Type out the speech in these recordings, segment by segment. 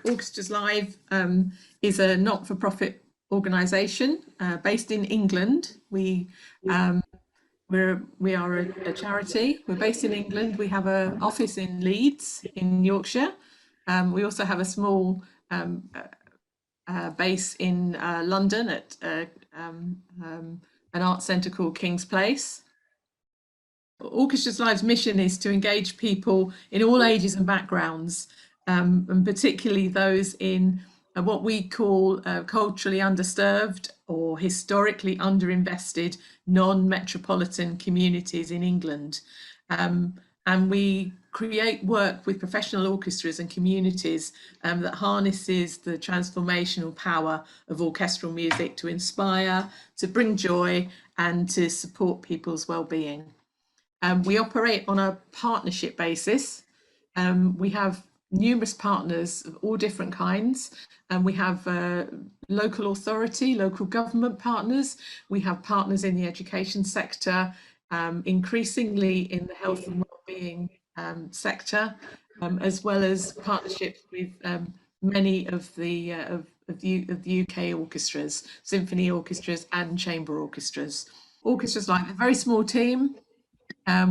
Orchestras Live is a not-for-profit organisation based in England. We are a charity. We're based in England. We have an office in Leeds in Yorkshire. We also have a small base in London at an art centre called King's Place. Orchestras Live's mission is to engage people in all ages and backgrounds, and particularly those in what we call culturally underserved or historically underinvested non-metropolitan communities in England. And we create work with professional orchestras and communities that harnesses the transformational power of orchestral music to inspire, to bring joy, and to support people's well-being. We operate on a partnership basis. We have numerous partners of all different kinds, and we have local authority, local government partners. We have partners in the education sector, increasingly in the health and well-being sector, as well as partnerships with many of the UK orchestras, symphony orchestras and chamber orchestras. Orchestras like a very small team.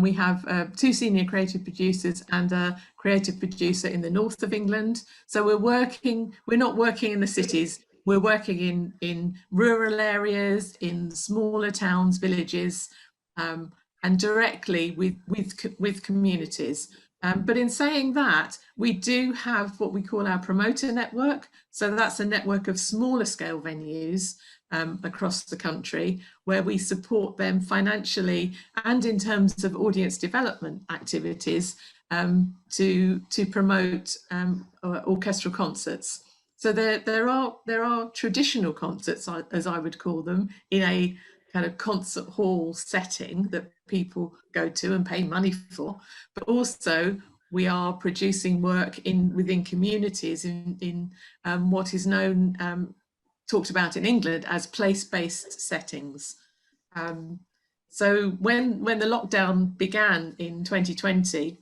We have 2 senior creative producers and a creative producer in the north of England. So we're not working in the cities, we're working in rural areas, in smaller towns, villages, and directly with communities. But in saying that, we do have what we call our promoter network. So that's a network of smaller scale venues across the country, where we support them financially and in terms of audience development activities to promote orchestral concerts. So there are traditional concerts, as I would call them, in a kind of concert hall setting that people go to and pay money for, but also we are producing work within communities in what is known, talked about in England as place-based settings. So when the lockdown began in 2020,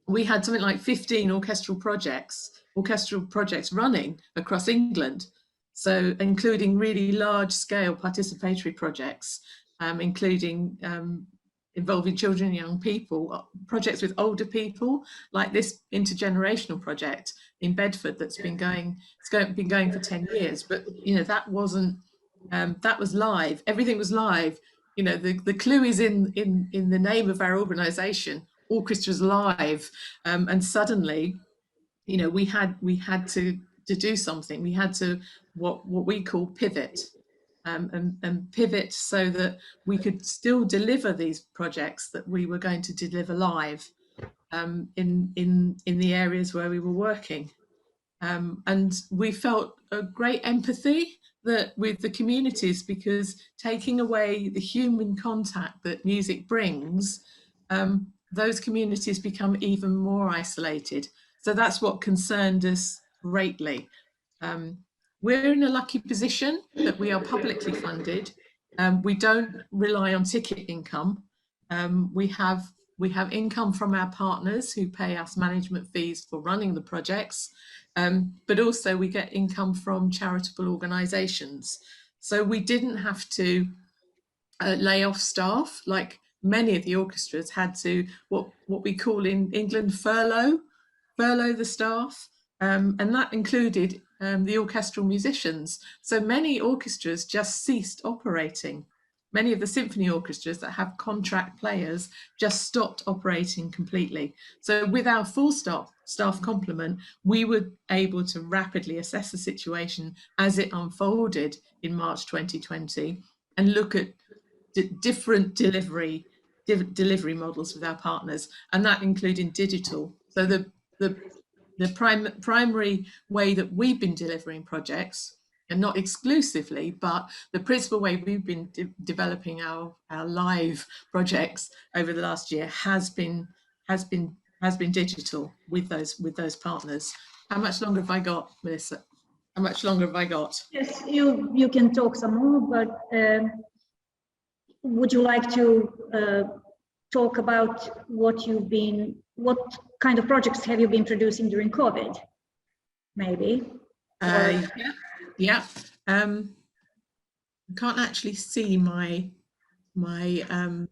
we had something like 15 orchestral projects running across England. So including really large-scale participatory projects, including involving children and young people, projects with older people, like this intergenerational project in Bedford that's been going for 10 years. But you know, that wasn't that was live. Everything was live. You know, the clue is in the name of our organisation, Orchestras Live, and suddenly, you know, we had to do something. We had to what we call pivot, and pivot so that we could still deliver these projects that we were going to deliver live in the areas where we were working. And we felt a great empathy with the communities, because taking away the human contact that music brings, those communities become even more isolated. So that's what concerned us greatly. We're in a lucky position that we are publicly funded. We don't rely on ticket income. We have income from our partners who pay us management fees for running the projects, but also we get income from charitable organisations. So we didn't have to lay off staff like many of the orchestras had to, what we call in England furlough the staff, and that included the orchestral musicians. So many orchestras just ceased operating. Many of the symphony orchestras that have contract players just stopped operating completely. So with our full staff complement, we were able to rapidly assess the situation as it unfolded in March 2020 and look at different delivery models with our partners, and that including digital. So the primary way that we've been delivering projects, and not exclusively, but the principal way we've been developing our live projects over the last year has been digital with those partners. How much longer have I got, Melissa? How much longer have I got? Yes, you can talk some more, but would you like to talk about what kind of projects have you been producing during COVID? maybe. Yeah, yeah. I can't actually see my don't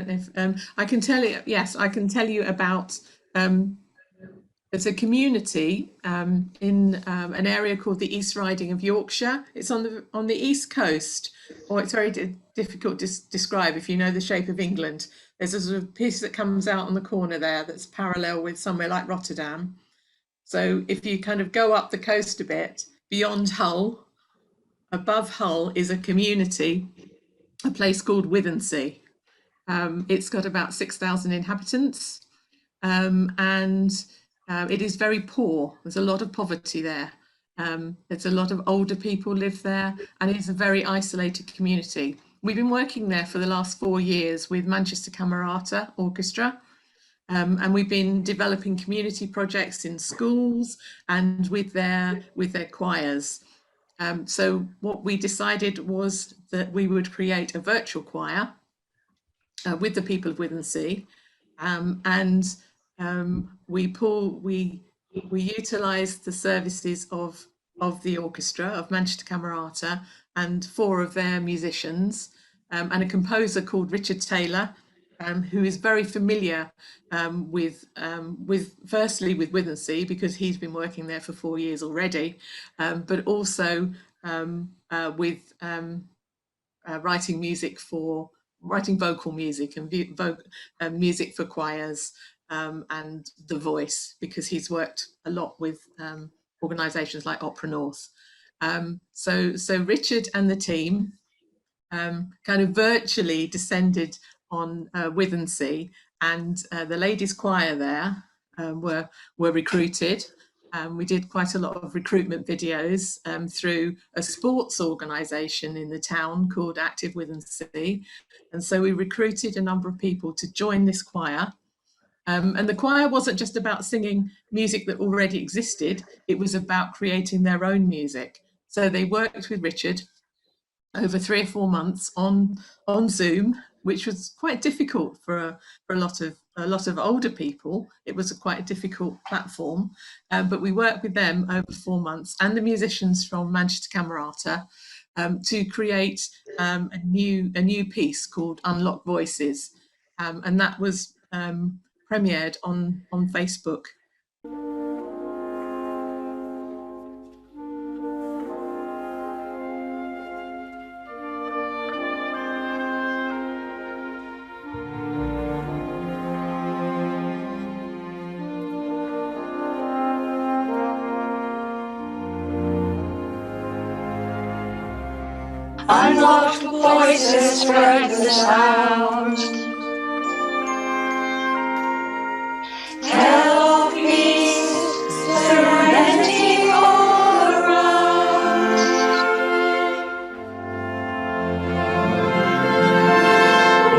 know if I can tell you. Yes, I can tell you about. There's a community in an area called the East Riding of Yorkshire. It's on the east coast, or it's very difficult to describe if you know the shape of England. There's a sort of piece that comes out on the corner there that's parallel with somewhere like Rotterdam. So if you kind of go up the coast a bit beyond Hull, above Hull is a community, a place called Withensea. It's got about 6,000 inhabitants, and it is very poor. There's a lot of poverty there. There's a lot of older people live there, and it's a very isolated community. We've been working there for the last 4 years with Manchester Camerata Orchestra, and we've been developing community projects in schools and with their choirs. So what we decided was that we would create a virtual choir with the people of Withensea, and we utilise the services of the orchestra of Manchester Camerata and 4 of their musicians, and a composer called Richard Taylor, who is very familiar with firstly with Withensea because he's been working there for 4 years already, but also with writing vocal music and music for choirs, and the voice, because he's worked a lot with organisations like Opera North. So Richard and the team kind of virtually descended on Withensea, and the ladies' choir there were recruited. We did quite a lot of recruitment videos through a sports organisation in the town called Active Withensea, and so we recruited a number of people to join this choir. And the choir wasn't just about singing music that already existed, it was about creating their own music. So they worked with Richard over 3 or 4 months on Zoom, which was quite difficult for a lot of older people. It was quite a difficult platform, but we worked with them over 4 months and the musicians from Manchester Camerata to create a new piece called Unlock Voices, and that was premiered on Facebook. Unlock the voices, spread the sound. Tell of peace, serenity all around.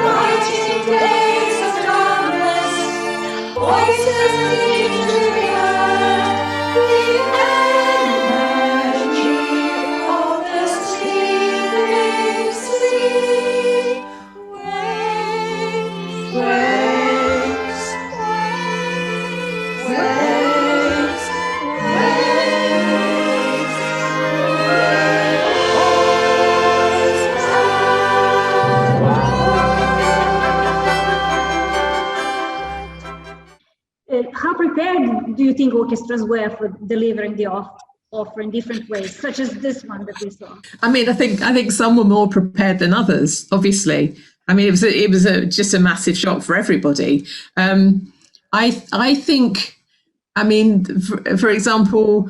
Lighting days of darkness, voices need to be heard. The energy of the sleeping sea. Waves, waves, waves, waves, How prepared do you think orchestras were for delivering the offer in different ways, such as this one that we saw? I mean, I think some were more prepared than others. Obviously, I mean, it was just a massive shock for everybody. I think, I mean, for example,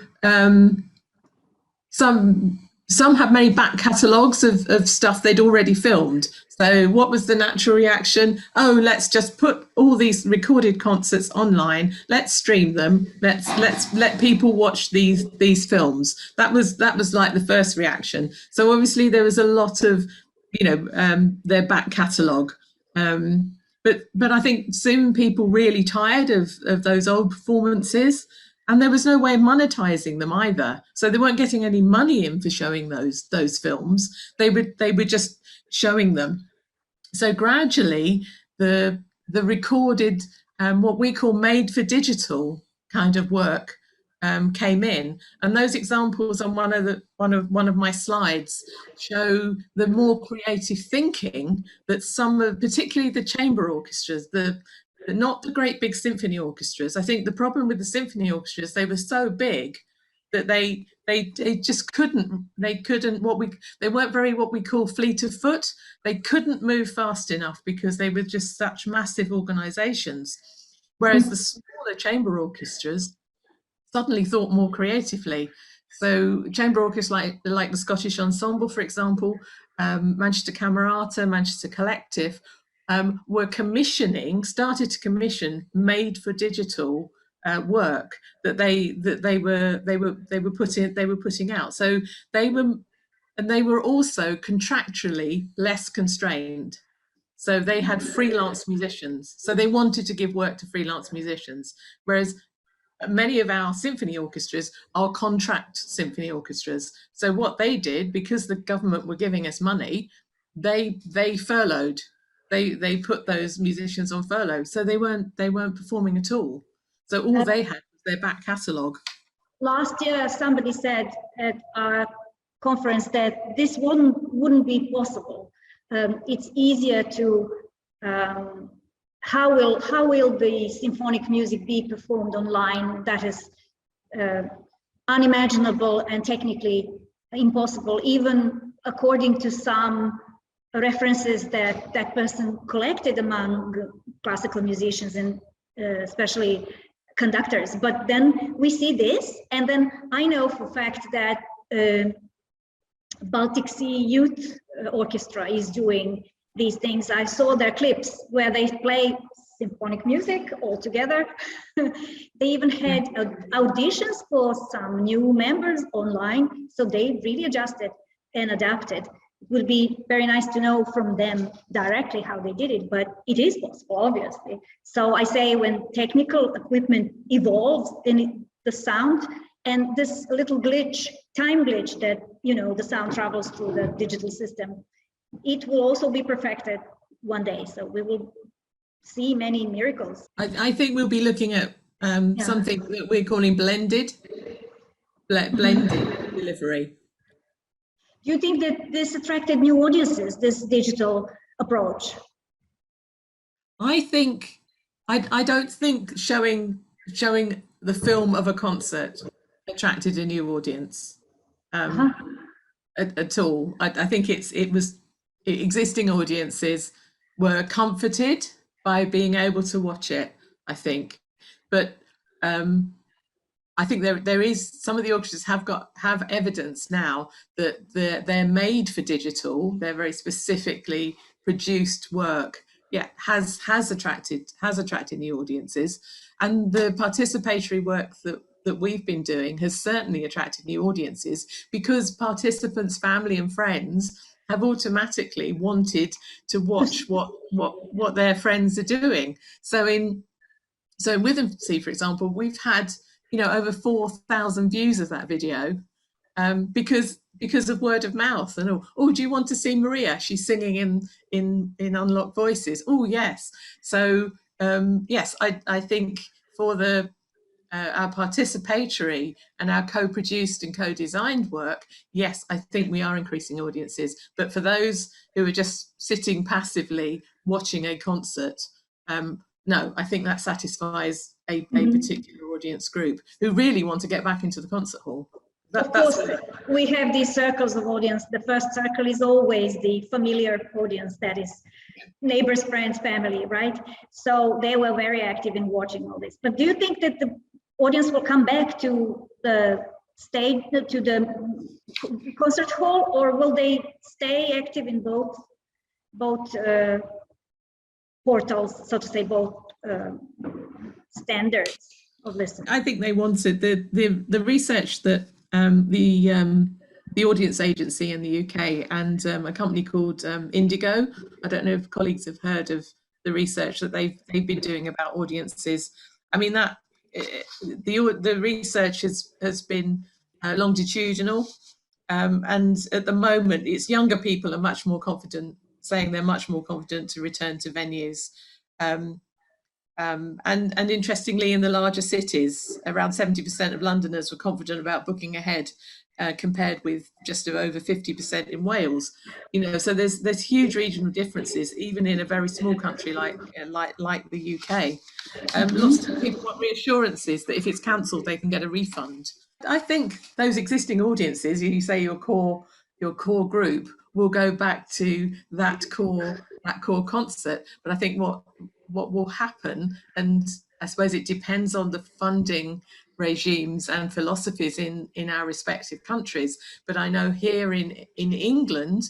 some had many back catalogues of stuff they'd already filmed. So what was the natural reaction? Oh, let's just put all these recorded concerts online. Let's stream them. Let's let people watch these films. That was like the first reaction. So obviously there was a lot of, their back catalogue. But I think soon people really tired of those old performances, and there was no way of monetizing them either. So they weren't getting any money in for showing those films. They were just showing them. So gradually, the recorded what we call made for digital kind of work came in, and those examples on one of my slides show the more creative thinking that some of, particularly the chamber orchestras, not the great big symphony orchestras. I think the problem with the symphony orchestras, they were so big that they just couldn't, they weren't very what we call fleet of foot. They couldn't move fast enough because they were just such massive organizations. Whereas the smaller chamber orchestras suddenly thought more creatively. So chamber orchestras like the Scottish Ensemble, for example, Manchester Camerata, Manchester Collective, were started to commission made for digital work that they were putting out. So they were also contractually less constrained. So they had freelance musicians. So they wanted to give work to freelance musicians, whereas many of our symphony orchestras are contract symphony orchestras. So what they did, because the government were giving us money, they furloughed. They put those musicians on furlough, so they weren't performing at all. So all they had was their back catalogue. Last year, somebody said at our conference that this wouldn't be possible. It's easier to how will the symphonic music be performed online? That is unimaginable and technically impossible, even according to some references that person collected among classical musicians and especially conductors. But then we see this, and then I know for a fact that Baltic Sea Youth Orchestra is doing these things. I saw their clips where they play symphonic music all together. They even had auditions for some new members online, so they really adjusted and adapted. It would be very nice to know from them directly how they did it, but it is possible, obviously. So I say when technical equipment evolves, then the sound and this little glitch, time glitch that, the sound travels through the digital system, it will also be perfected one day. So we will see many miracles. I think we'll be looking at something that we're calling blended delivery. Do you think that this attracted new audiences, this digital approach? I think, I don't think showing the film of a concert attracted a new audience at all. I think existing audiences were comforted by being able to watch it, I think. But I think there is, some of the orchestras have evidence now that they're made for digital. They're very specifically produced work. Yeah, has attracted new audiences, and the participatory work that we've been doing has certainly attracted new audiences, because participants, family and friends have automatically wanted to watch what their friends are doing. So in Withensea, for example, we've had over 4,000 views of that video because of word of mouth. And oh, do you want to see Maria? She's singing in Unlocked Voices. Oh yes. So yes, I think for our participatory and our co-produced and co-designed work, yes, I think we are increasing audiences. But for those who are just sitting passively watching a concert, no, I think that satisfies a particular audience group who really want to get back into the concert hall. Of course, we have these circles of audience. The first circle is always the familiar audience, that is neighbors, friends, family, right? So they were very active in watching all this. But do you think that the audience will come back to the stage, to the concert hall, or will they stay active in both portals, so to say, both standards of listening? I think they wanted the research that the audience agency in the UK and a company called Indigo. I don't know if colleagues have heard of the research that they've been doing about audiences. I mean, that the research has been longitudinal, and at the moment, it's younger people are much more confident, saying they're much more confident to return to venues. And interestingly, in the larger cities, around 70% of Londoners were confident about booking ahead, compared with just over 50% in Wales. So there's huge regional differences, even in a very small country like the UK. Lots of people want reassurances that if it's cancelled, they can get a refund. I think those existing audiences, you say your core group, will go back to that core concert. But I think what will happen, and I suppose it depends on the funding regimes and philosophies in our respective countries. But I know here in England,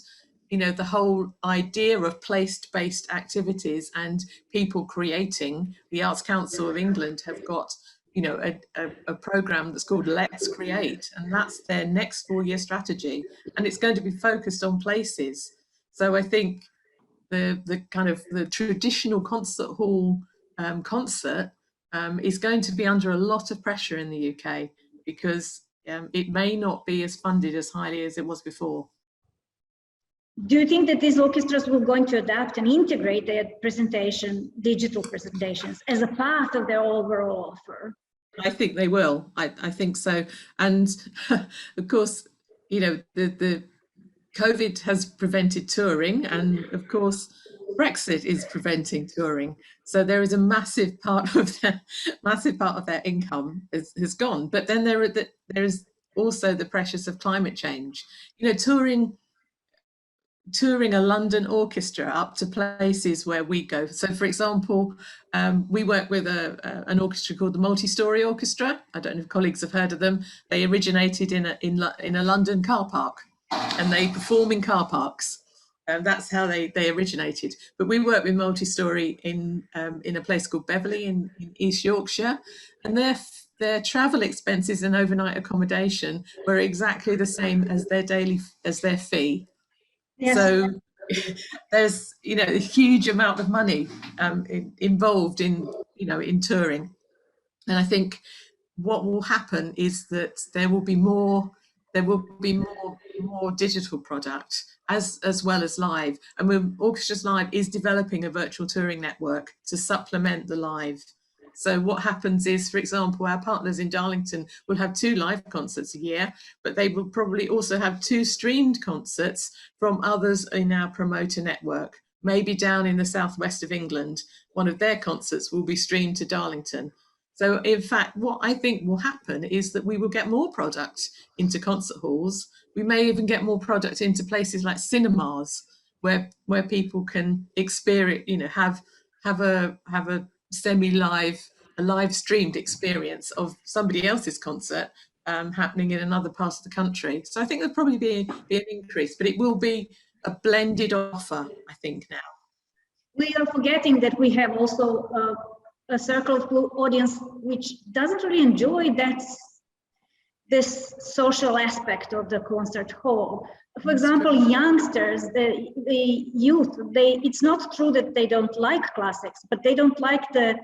the whole idea of place-based activities and people creating, the Arts Council of England have got a program that's called Let's Create, and that's their next 4-year strategy, and it's going to be focused on places. So I think the kind of the traditional concert hall concert is going to be under a lot of pressure in the UK, because it may not be as funded as highly as it was before. Do you think that these orchestras will going to adapt and integrate their digital presentations, as a part of their overall offer? I think they will. I think so. And of course, the COVID has prevented touring, and of course, Brexit is preventing touring. So there is a massive part of their income has gone. But then there is also the pressures of climate change. Touring a London orchestra up to places where we go. So, for example, we work with an orchestra called the Multi-Story Orchestra. I don't know if colleagues have heard of them. They originated in a London car park, and they perform in car parks. That's how they originated. But we work with Multi-Story in a place called Beverley in East Yorkshire, and their travel expenses and overnight accommodation were exactly the same as their fee. Yes. So there's a huge amount of money involved in touring, and I think what will happen is that there will be more digital product as well as live, and Orchestras Live is developing a virtual touring network to supplement the live. So what happens is, for example, our partners in Darlington will have 2 live concerts a year, but they will probably also have 2 streamed concerts from others in our promoter network. Maybe down in the southwest of England, one of their concerts will be streamed to Darlington. So in fact, what I think will happen is that we will get more product into concert halls. We may even get more product into places like cinemas, where people can experience, have a live streamed experience of somebody else's concert happening in another part of the country. So I think there'll probably be an increase, but it will be a blended offer, I think, now. We are forgetting that we have also a circle of audience which doesn't really enjoy this social aspect of the concert hall. For example, youngsters, the youth, it's not true that they don't like classics, but they don't like the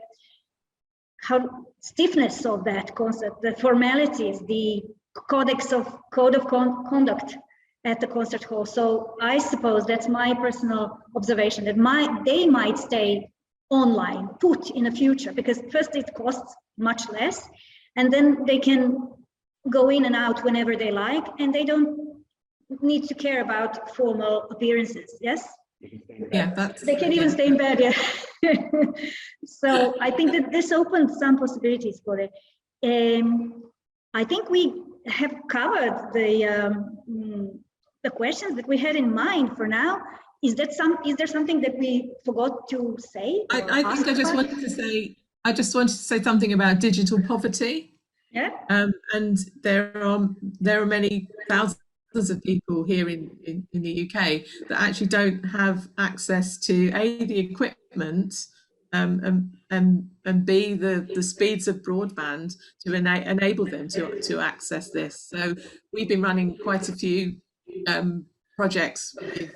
stiffness of that concert, the formalities, the code of conduct at the concert hall. So I suppose that's my personal observation, that they might stay online, put in the future, because first it costs much less, and then they can go in and out whenever they like, and they don't need to care about formal appearances. Yes? Yeah, they can even stay in bed. Yeah. So I think that this opens some possibilities for it. I think we have covered the questions that we had in mind for now. Is there something that we forgot to say? I think I just wanted to say something about digital poverty. Yeah. And there are many thousands of people here in the UK that actually don't have access to the equipment and B, the speeds of broadband to enable them to access this. So we've been running quite a few projects with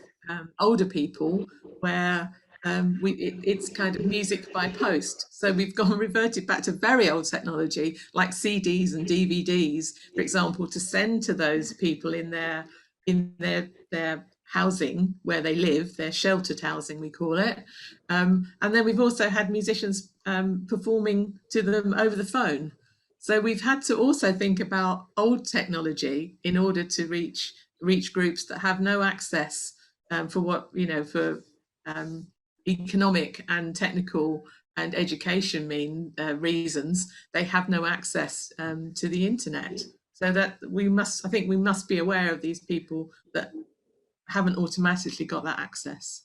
older people where it's kind of music by post. So we've reverted back to very old technology like CDs and DVDs, for example, to send to those people in their housing where they live, their sheltered housing, we call it. And then we've also had musicians performing to them over the phone. So we've had to also think about old technology in order to reach groups that have no access for what, you know, for economic and technical and education reasons. They have no access to the internet. So that I think we must be aware of these people that haven't automatically got that access.